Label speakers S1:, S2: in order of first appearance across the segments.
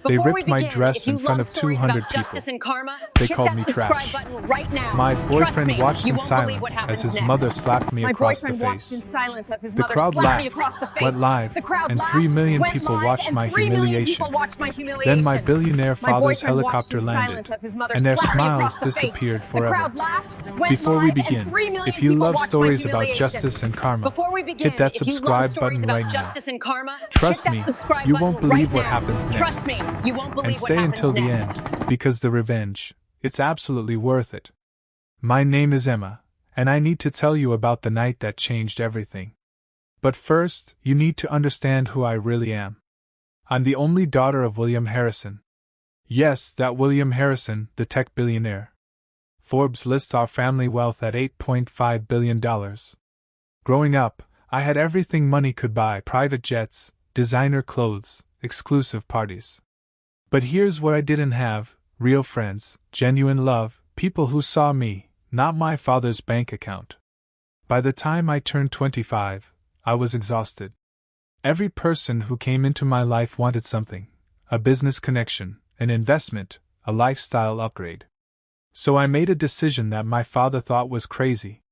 S1: They
S2: Before we
S1: ripped my
S2: begin,
S1: dress
S2: if
S1: in
S2: you
S1: front
S2: love
S1: of
S2: stories
S1: 200
S2: about
S1: people.
S2: justice and karma,
S1: They
S2: hit
S1: called
S2: that
S1: me
S2: subscribe
S1: trash.
S2: button right now.
S1: My
S2: Trust
S1: boyfriend
S2: me,
S1: watched
S2: you
S1: in
S2: won't believe what
S1: silence
S2: happens
S1: as his
S2: next.
S1: mother slapped me
S2: My
S1: across the
S2: boyfriend watched in
S1: face.
S2: silence as his
S1: The
S2: mother
S1: crowd
S2: slapped me
S1: laughed,
S2: across the face.
S1: went live,
S2: The crowd
S1: and
S2: laughed,
S1: 3 million
S2: went
S1: people
S2: live,
S1: watched
S2: and
S1: my
S2: 3 million
S1: humiliation.
S2: people watched my humiliation.
S1: Then my billionaire
S2: My
S1: father's
S2: boyfriend watched
S1: helicopter
S2: in
S1: landed,
S2: silence as his mother
S1: and their
S2: slapped me across
S1: smiles
S2: the face.
S1: disappeared
S2: The
S1: forever.
S2: crowd laughed, went
S1: Before we
S2: live, and
S1: begin,
S2: 3 million
S1: if you
S2: people
S1: love
S2: watched
S1: stories
S2: my
S1: about
S2: humiliation.
S1: justice and karma,
S2: Before we begin,
S1: hit that
S2: if you love
S1: subscribe
S2: stories
S1: button
S2: about
S1: right now.
S2: justice and karma,
S1: Trust
S2: hit that
S1: me,
S2: subscribe
S1: you
S2: button
S1: won't believe
S2: right
S1: what
S2: now.
S1: happens next.
S2: Trust me, you won't believe
S1: And
S2: what
S1: stay
S2: happens
S1: until the
S2: next.
S1: end, because the revenge, it's absolutely worth it. My name is Emma, and I need to tell you about the night that changed everything. But first, you need to understand who I really am. I'm the only daughter of William Harrison. Yes, that William Harrison, the tech billionaire. Forbes lists our family wealth at $8.5 billion. Growing up, I had everything money could buy: private jets, designer clothes, exclusive parties. But here's what I didn't have: real friends, genuine love, people who saw me, not my father's bank account. By the time I turned 25, I was exhausted. Every person who came into my life wanted something: a business connection, an investment, a lifestyle upgrade. So I made a decision that my father thought was crazy.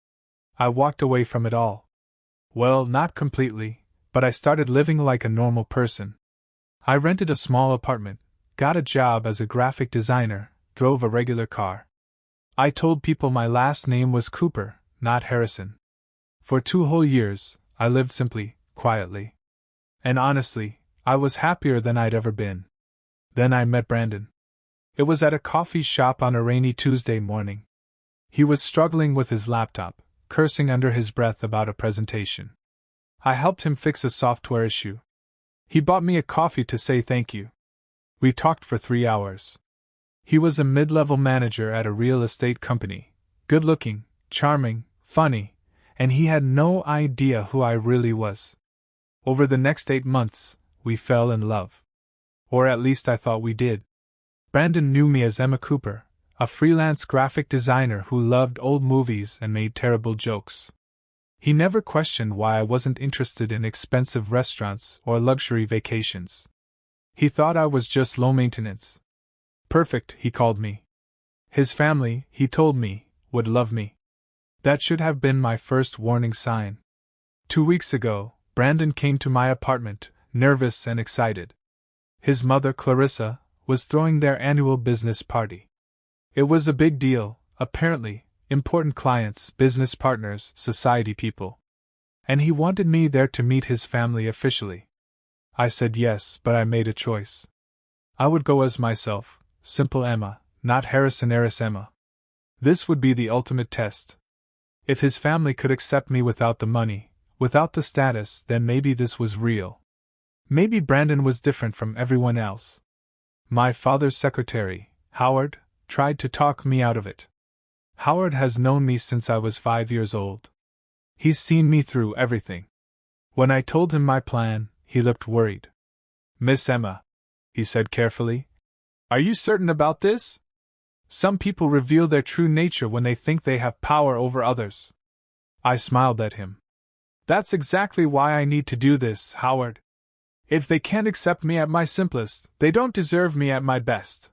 S1: I walked away from it all. Well, not completely, but I started living like a normal person. I rented a small apartment, got a job as a graphic designer, drove a regular car. I told people my last name was Cooper, not Harrison. For 2 whole years, I lived simply, quietly. And honestly, I was happier than I'd ever been. Then I met Brandon. It was at a coffee shop on a rainy Tuesday morning. He was struggling with his laptop, cursing under his breath about a presentation. I helped him fix a software issue. He bought me a coffee to say thank you. We talked for 3 hours. He was a mid-level manager at a real estate company, good-looking, charming, funny, and he had no idea who I really was. Over the next 8 months, we fell in love. Or at least I thought we did. Brandon knew me as Emma Cooper, a freelance graphic designer who loved old movies and made terrible jokes. He never questioned why I wasn't interested in expensive restaurants or luxury vacations. He thought I was just low maintenance. Perfect, he called me. His family, he told me, would love me. That should have been my first warning sign. 2 weeks ago, Brandon came to my apartment, nervous and excited. His mother, Clarissa, was throwing their annual business party. It was a big deal, apparently, important clients, business partners, society people. And he wanted me there to meet his family officially. I said yes, but I made a choice. I would go as myself, simple Emma, not Harrison heiress Emma. This would be the ultimate test. If his family could accept me without the money, without the status, then maybe this was real. Maybe Brandon was different from everyone else. My father's secretary, Howard, tried to talk me out of it. Howard has known me since I was 5 years old. He's seen me through everything. When I told him my plan, he looked worried. Miss Emma, he said carefully, are you certain about this? Some people reveal their true nature when they think they have power over others. I smiled at him. That's exactly why I need to do this, Howard. If they can't accept me at my simplest, they don't deserve me at my best.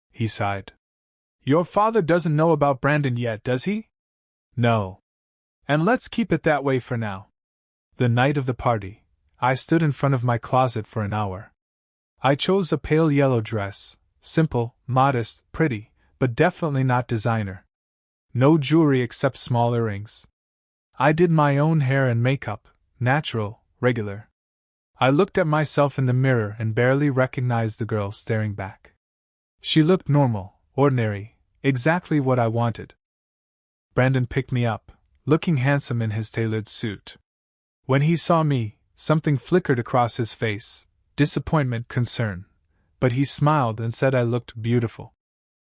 S1: He sighed. Your father doesn't know about Brandon yet, does he? No. And let's keep it that way for now. The night of the party, I stood in front of my closet for an hour. I chose a pale yellow dress, simple, modest, pretty, but definitely not designer. No jewelry except small earrings. I did my own hair and makeup, natural, regular. I looked at myself in the mirror and barely recognized the girl staring back. She looked normal, ordinary, exactly what I wanted. Brandon picked me up, looking handsome in his tailored suit. When he saw me, something flickered across his face, disappointment, concern, but he smiled and said I looked beautiful.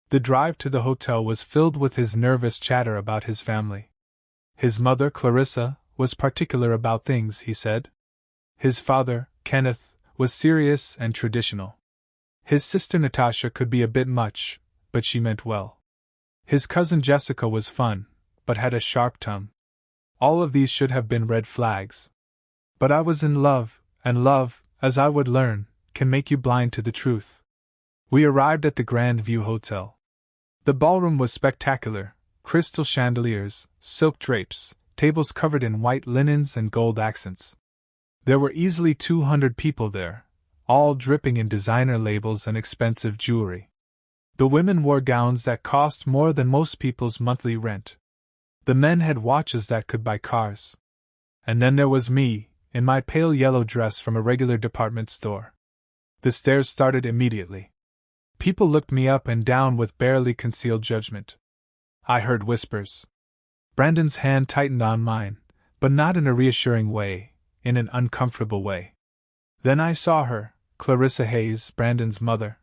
S1: The drive to the hotel was filled with his nervous chatter about his family. His mother, Clarissa, was particular about things, he said. His father, Kenneth, was serious and traditional. His sister Natasha could be a bit much, but she meant well. His cousin Jessica was fun, but had a sharp tongue. All of these should have been red flags. But I was in love, and love, as I would learn, can make you blind to the truth. We arrived at the Grand View Hotel. The ballroom was spectacular: crystal chandeliers, silk drapes, tables covered in white linens and gold accents. There were easily 200 people there, all dripping in designer labels and expensive jewelry. The women wore gowns that cost more than most people's monthly rent. The men had watches that could buy cars. And then there was me, in my pale yellow dress from a regular department store. The stares started immediately. People looked me up and down with barely concealed judgment. I heard whispers. Brandon's hand tightened on mine, but not in a reassuring way, in an uncomfortable way. Then I saw her, Clarissa Hayes, Brandon's mother.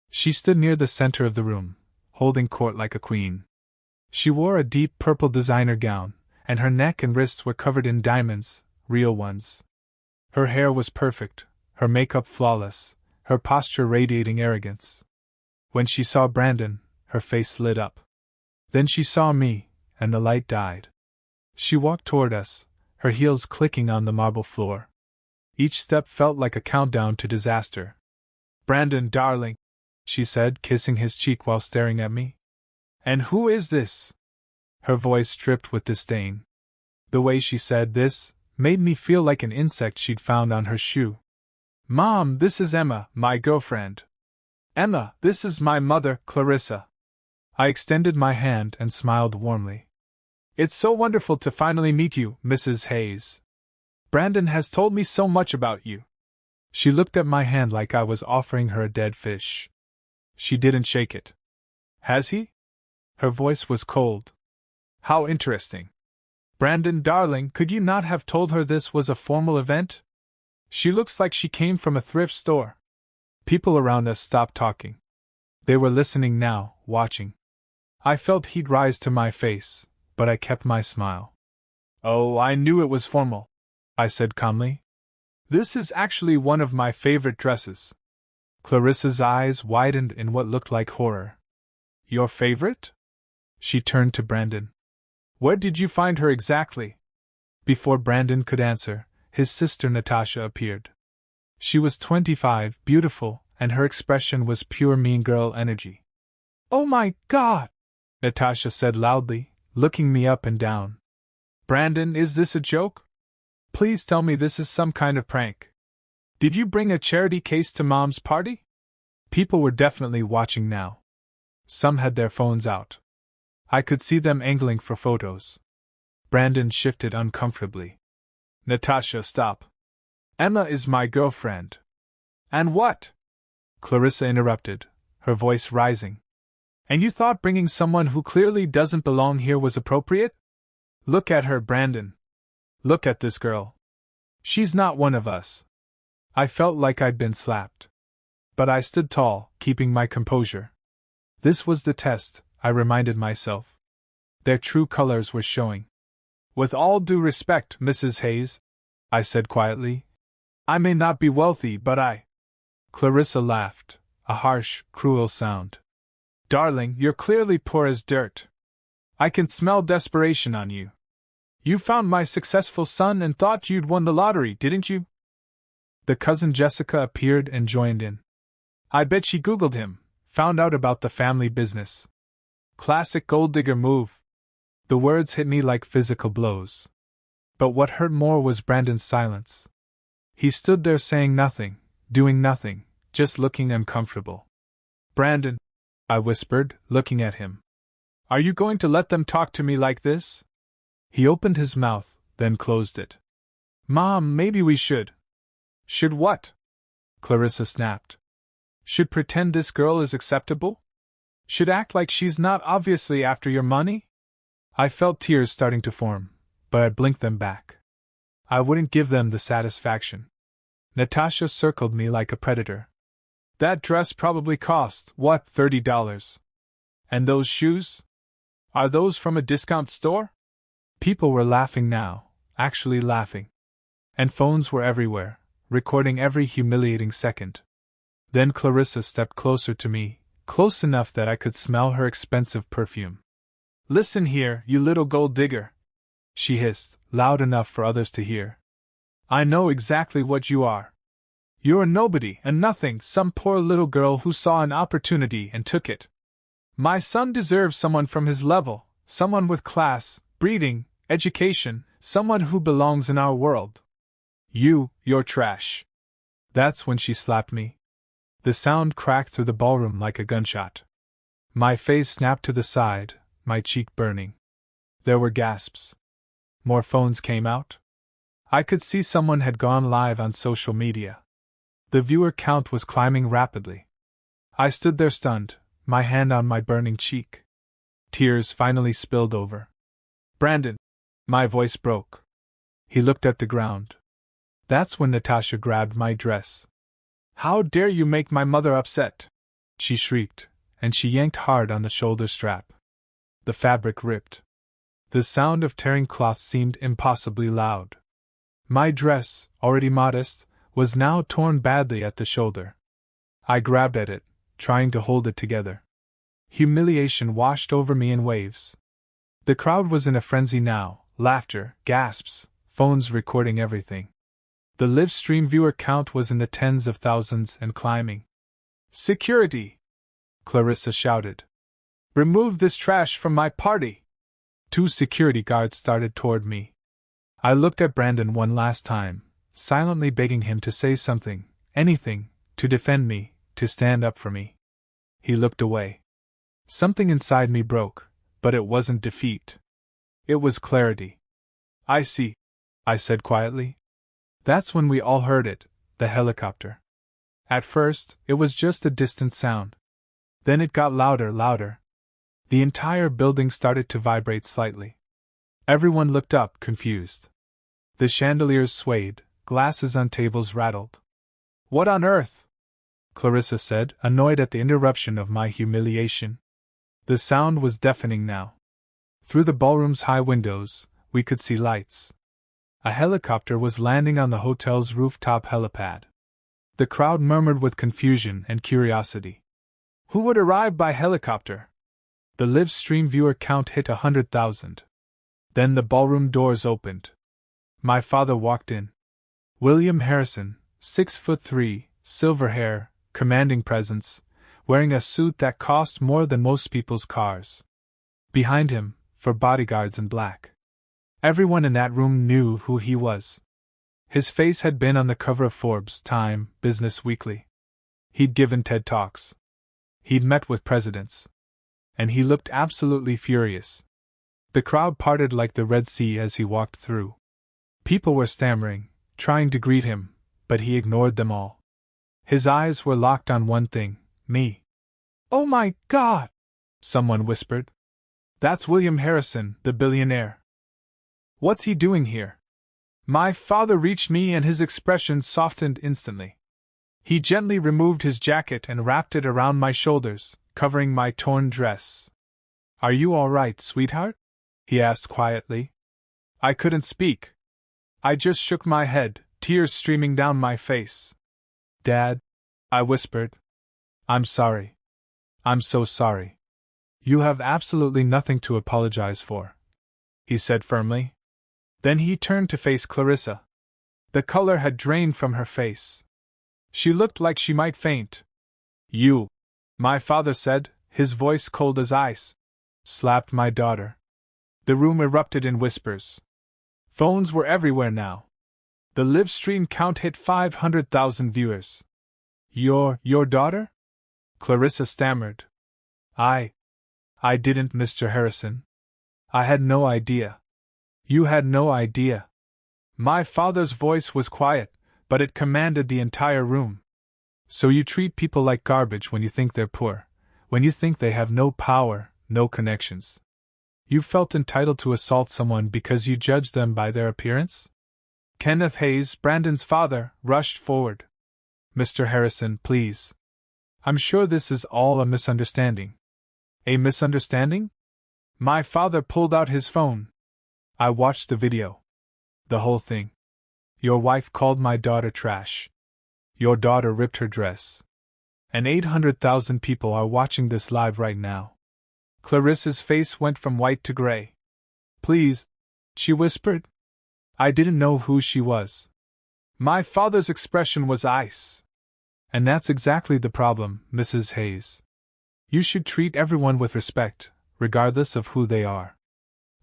S1: She stood near the center of the room, holding court like a queen. She wore a deep purple designer gown, and her neck and wrists were covered in diamonds, real ones. Her hair was perfect, her makeup flawless, her posture radiating arrogance. When she saw Brandon, her face lit up. Then she saw me, and the light died. She walked toward us, her heels clicking on the marble floor. Each step felt like a countdown to disaster. "Brandon, darling," she said, kissing his cheek while staring at me. "And who is this?" Her voice dripped with disdain. The way she said this made me feel like an insect she'd found on her shoe. "Mom, this is Emma, my girlfriend." "Emma, this is my mother, Clarissa." I extended my hand and smiled warmly. "It's so wonderful to finally meet you, Mrs. Hayes. Brandon has told me so much about you." She looked at my hand like I was offering her a dead fish. She didn't shake it. "Has he?" Her voice was cold. "How interesting. Brandon, darling, could you not have told her this was a formal event? She looks like she came from a thrift store." People around us stopped talking. They were listening now, watching. I felt heat rise to my face, but I kept my smile. "Oh, I knew it was formal," I said calmly. "This is actually one of my favorite dresses." Clarissa's eyes widened in what looked like horror. "Your favorite?" She turned to Brandon. "Where did you find her exactly?" Before Brandon could answer, his sister Natasha appeared. She was 25, beautiful, and her expression was pure mean girl energy. "Oh my God!" Natasha said loudly, looking me up and down. "Brandon, is this a joke? Please tell me this is some kind of prank. Did you bring a charity case to Mom's party?" People were definitely watching now. Some had their phones out. I could see them angling for photos. Brandon shifted uncomfortably. "Natasha, stop. Emma is my girlfriend." "And what?" Clarissa interrupted, her voice rising. "And you thought bringing someone who clearly doesn't belong here was appropriate? Look at her, Brandon. Look at this girl. She's not one of us." I felt like I'd been slapped. But I stood tall, keeping my composure. This was the test, I reminded myself. Their true colors were showing. "With all due respect, Mrs. Hayes," I said quietly, "I may not be wealthy, but I—" Clarissa laughed, a harsh, cruel sound. "Darling, you're clearly poor as dirt. I can smell desperation on you. You found my successful son and thought you'd won the lottery, didn't you?" The cousin Jessica appeared and joined in. "I bet she Googled him, found out about the family business. Classic gold digger move." The words hit me like physical blows. But what hurt more was Brandon's silence. He stood there saying nothing, doing nothing, just looking uncomfortable. "Brandon," I whispered, looking at him. "Are you going to let them talk to me like this?" He opened his mouth, then closed it. "Mom, maybe we should." "Should what?" Clarissa snapped. "Should pretend this girl is acceptable? Should act like she's not obviously after your money?" I felt tears starting to form, but I blinked them back. I wouldn't give them the satisfaction. Natasha circled me like a predator. "That dress probably cost, what, $30? And those shoes? Are those from a discount store?" People were laughing now, actually laughing. And phones were everywhere, recording every humiliating second. Then Clarissa stepped closer to me, close enough that I could smell her expensive perfume. "Listen here, you little gold digger," she hissed, loud enough for others to hear. "I know exactly what you are. You're a nobody and nothing, some poor little girl who saw an opportunity and took it. My son deserves someone from his level, someone with class, breeding, education, someone who belongs in our world. You're trash." That's when she slapped me. The sound cracked through the ballroom like a gunshot. My face snapped to the side, my cheek burning. There were gasps. More phones came out. I could see someone had gone live on social media. The viewer count was climbing rapidly. I stood there stunned, my hand on my burning cheek. Tears finally spilled over. "Brandon!" My voice broke. He looked at the ground. That's when Natasha grabbed my dress. "How dare you make my mother upset?" she shrieked, and she yanked hard on the shoulder strap. The fabric ripped. The sound of tearing cloth seemed impossibly loud. My dress, already modest, was now torn badly at the shoulder. I grabbed at it, trying to hold it together. Humiliation washed over me in waves. The crowd was in a frenzy now, laughter, gasps, phones recording everything. The live stream viewer count was in the tens of thousands and climbing. "Security!" Clarissa shouted. "Remove this trash from my party!" 2 security guards started toward me. I looked at Brandon one last time, silently begging him to say something, anything, to defend me, to stand up for me. He looked away. Something inside me broke, but it wasn't defeat. It was clarity. "I see," I said quietly. That's when we all heard it, the helicopter. At first, it was just a distant sound. Then it got louder. The entire building started to vibrate slightly. Everyone looked up, confused. The chandeliers swayed, glasses on tables rattled. "What on earth?" Clarissa said, annoyed at the interruption of my humiliation. The sound was deafening now. Through the ballroom's high windows, we could see lights. A helicopter was landing on the hotel's rooftop helipad. The crowd murmured with confusion and curiosity. Who would arrive by helicopter? The live stream viewer count hit 100,000. Then the ballroom doors opened. My father walked in. William Harrison, 6'3", silver hair, commanding presence, wearing a suit that cost more than most people's cars. Behind him, 4 bodyguards in black. Everyone in that room knew who he was. His face had been on the cover of Forbes, Time, Business Weekly. He'd given TED Talks. He'd met with presidents. And he looked absolutely furious. The crowd parted like the Red Sea as he walked through. People were stammering, trying to greet him, but he ignored them all. His eyes were locked on one thing, me. "Oh my God!" someone whispered. "That's William Harrison, the billionaire. What's he doing here?" My father reached me and his expression softened instantly. He gently removed his jacket and wrapped it around my shoulders, covering my torn dress. "Are you all right, sweetheart?" he asked quietly. I couldn't speak. I just shook my head, tears streaming down my face. "Dad," I whispered. "I'm sorry. I'm so sorry." "You have absolutely nothing to apologize for," he said firmly. Then he turned to face Clarissa. The color had drained from her face. She looked like she might faint. "You," my father said, his voice cold as ice, "slapped my daughter." The room erupted in whispers. Phones were everywhere now. The live stream count hit 500,000 viewers. Your daughter?" Clarissa stammered. I didn't, Mr. Harrison. I had no idea." "You had no idea." My father's voice was quiet, but it commanded the entire room. "So you treat people like garbage when you think they're poor, when you think they have no power, no connections. You felt entitled to assault someone because you judged them by their appearance?" Kenneth Hayes, Brandon's father, rushed forward. "Mr. Harrison, please. I'm sure this is all a misunderstanding." "A misunderstanding?" My father pulled out his phone. I watched the video. The whole thing. Your wife called my daughter trash. Your daughter ripped her dress. And 800,000 people are watching this live right now. Clarissa's face went from white to gray. "Please," she whispered. I didn't know who she was. My father's expression was ice. And that's exactly the problem, Mrs. Hayes. You should treat everyone with respect, regardless of who they are.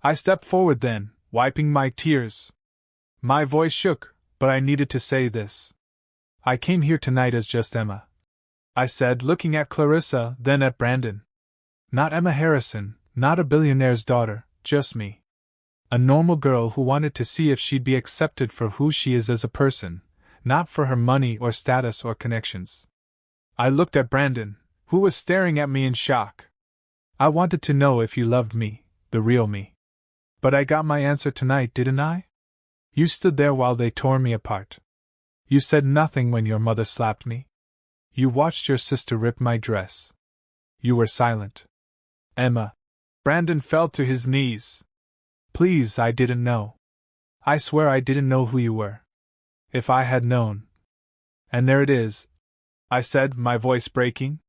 S1: I stepped forward then, wiping my tears. My voice shook, but I needed to say this. I came here tonight as just Emma, I said, looking at Clarissa, then at Brandon. Not Emma Harrison, not a billionaire's daughter, just me. A normal girl who wanted to see if she'd be accepted for who she is as a person, not for her money or status or connections. I looked at Brandon, who was staring at me in shock. I wanted to know if you loved me, the real me. But I got my answer tonight, didn't I? You stood there while they tore me apart. You said nothing when your mother slapped me. You watched your sister rip my dress. You were silent. Emma. Brandon fell to his knees. Please, I didn't know. I swear I didn't know who you were. If I had known. And there it is, I said, my voice breaking.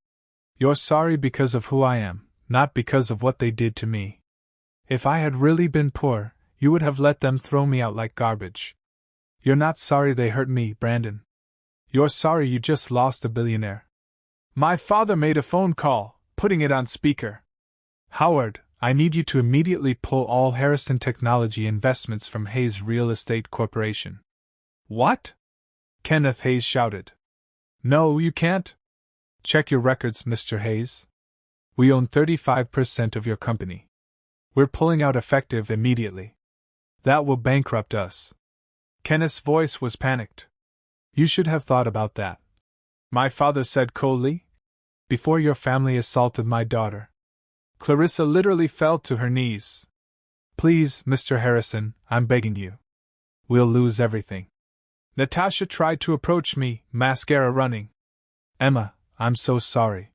S1: You're sorry because of who I am, not because of what they did to me. If I had really been poor, you would have let them throw me out like garbage. You're not sorry they hurt me, Brandon. You're sorry you just lost a billionaire. My father made a phone call, putting it on speaker. Howard, I need you to immediately pull all Harrison Technology investments from Hayes Real Estate Corporation. What? Kenneth Hayes shouted. No, you can't. Check your records, Mr. Hayes. We own 35% of your company. We're pulling out effective immediately. That will bankrupt us. Kenneth's voice was panicked. You should have thought about that. My father said coldly. Before your family assaulted my daughter. Clarissa literally fell to her knees. Please, Mr. Harrison, I'm begging you. We'll lose everything. Natasha tried to approach me, mascara running. Emma, I'm so sorry.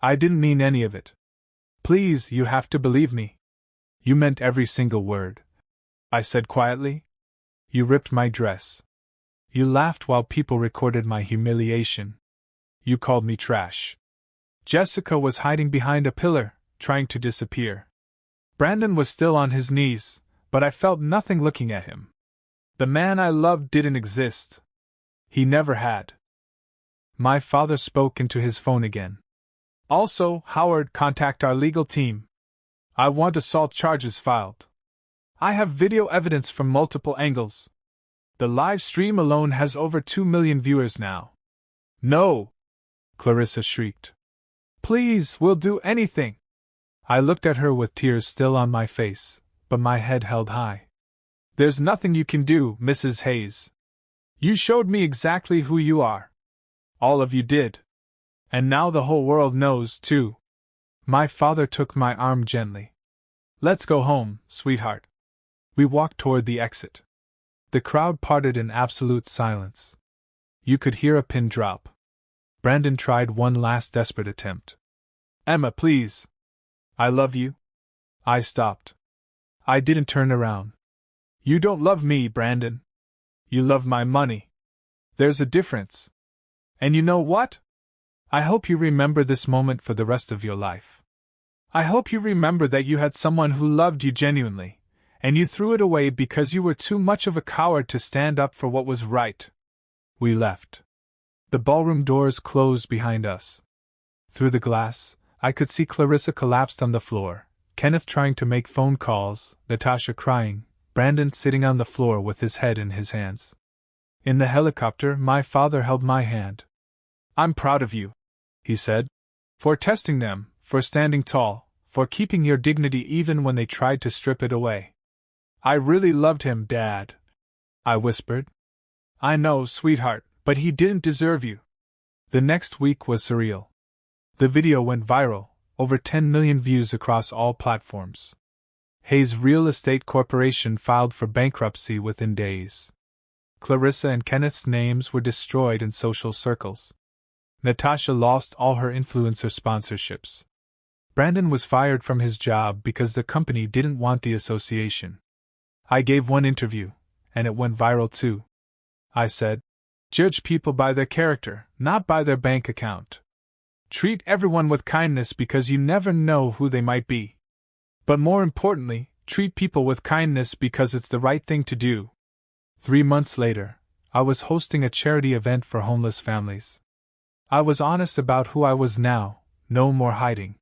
S1: I didn't mean any of it. Please, you have to believe me. You meant every single word. I said quietly. You ripped my dress. You laughed while people recorded my humiliation. You called me trash. Jessica was hiding behind a pillar, trying to disappear. Brandon was still on his knees, but I felt nothing looking at him. The man I loved didn't exist. He never had. My father spoke into his phone again. Also, Howard, contact our legal team. I want assault charges filed. I have video evidence from multiple angles. The live stream alone has over 2 million viewers now. No! Clarissa shrieked. Please, we'll do anything. I looked at her with tears still on my face, but my head held high. There's nothing you can do, Mrs. Hayes. You showed me exactly who you are. All of you did. And now the whole world knows, too. My father took my arm gently. Let's go home, sweetheart. We walked toward the exit. The crowd parted in absolute silence. You could hear a pin drop. Brandon tried one last desperate attempt. Emma, please. I love you. I stopped. I didn't turn around. You don't love me, Brandon. You love my money. There's a difference. And you know what? I hope you remember this moment for the rest of your life. I hope you remember that you had someone who loved you genuinely, and you threw it away because you were too much of a coward to stand up for what was right. We left. The ballroom doors closed behind us. Through the glass, I could see Clarissa collapsed on the floor, Kenneth trying to make phone calls, Natasha crying, Brandon sitting on the floor with his head in his hands. In the helicopter, my father held my hand. I'm proud of you, he said, for testing them, for standing tall, for keeping your dignity even when they tried to strip it away. I really loved him, Dad, I whispered. I know, sweetheart, but he didn't deserve you. The next week was surreal. The video went viral, over 10 million views across all platforms. Hayes Real Estate Corporation filed for bankruptcy within days. Clarissa and Kenneth's names were destroyed in social circles. Natasha lost all her influencer sponsorships. Brandon was fired from his job because the company didn't want the association. I gave one interview, and it went viral too. I said, judge people by their character, not by their bank account. Treat everyone with kindness because you never know who they might be. But more importantly, treat people with kindness because it's the right thing to do. 3 months later, I was hosting a charity event for homeless families. I was honest about who I was now, no more hiding.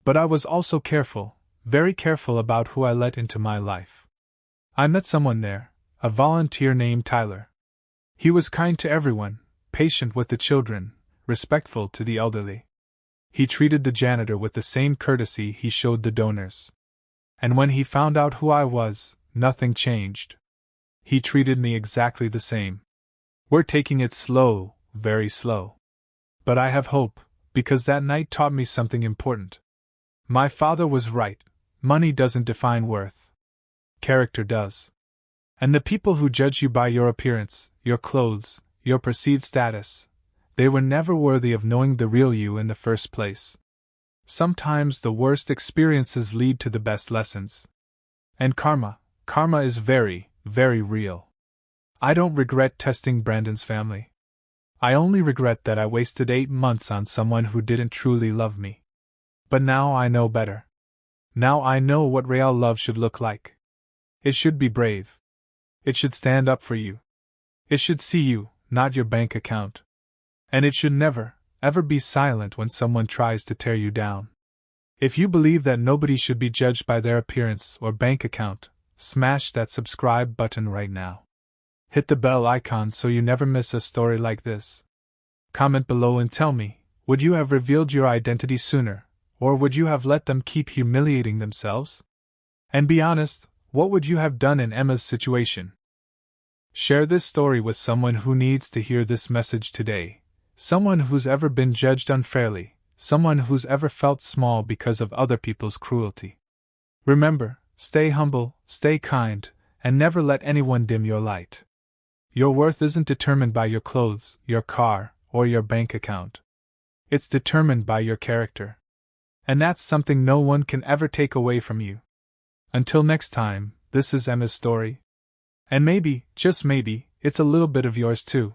S1: But I was also careful, very careful about who I let into my life. I met someone there, a volunteer named Tyler. He was kind to everyone, patient with the children, respectful to the elderly. He treated the janitor with the same courtesy he showed the donors. And when he found out who I was, nothing changed. He treated me exactly the same. We're taking it slow, very slow. But I have hope, because that night taught me something important. My father was right. Money doesn't define worth. Character does. And the people who judge you by your appearance, your clothes, your perceived status, they were never worthy of knowing the real you in the first place. Sometimes the worst experiences lead to the best lessons. And karma is very, very real. I don't regret testing Brandon's family. I only regret that I wasted 8 months on someone who didn't truly love me. But now I know better. Now I know what real love should look like. It should be brave. It should stand up for you. It should see you, not your bank account. And it should never, ever be silent when someone tries to tear you down. If you believe that nobody should be judged by their appearance or bank account, smash that subscribe button right now. Hit the bell icon so you never miss a story like this. Comment below and tell me, would you have revealed your identity sooner, or would you have let them keep humiliating themselves? And be honest, what would you have done in Emma's situation? Share this story with someone who needs to hear this message today. Someone who's ever been judged unfairly, someone who's ever felt small because of other people's cruelty. Remember, stay humble, stay kind, and never let anyone dim your light. Your worth isn't determined by your clothes, your car, or your bank account. It's determined by your character. And that's something no one can ever take away from you. Until next time, this is Emma's story. And maybe, just maybe, it's a little bit of yours too.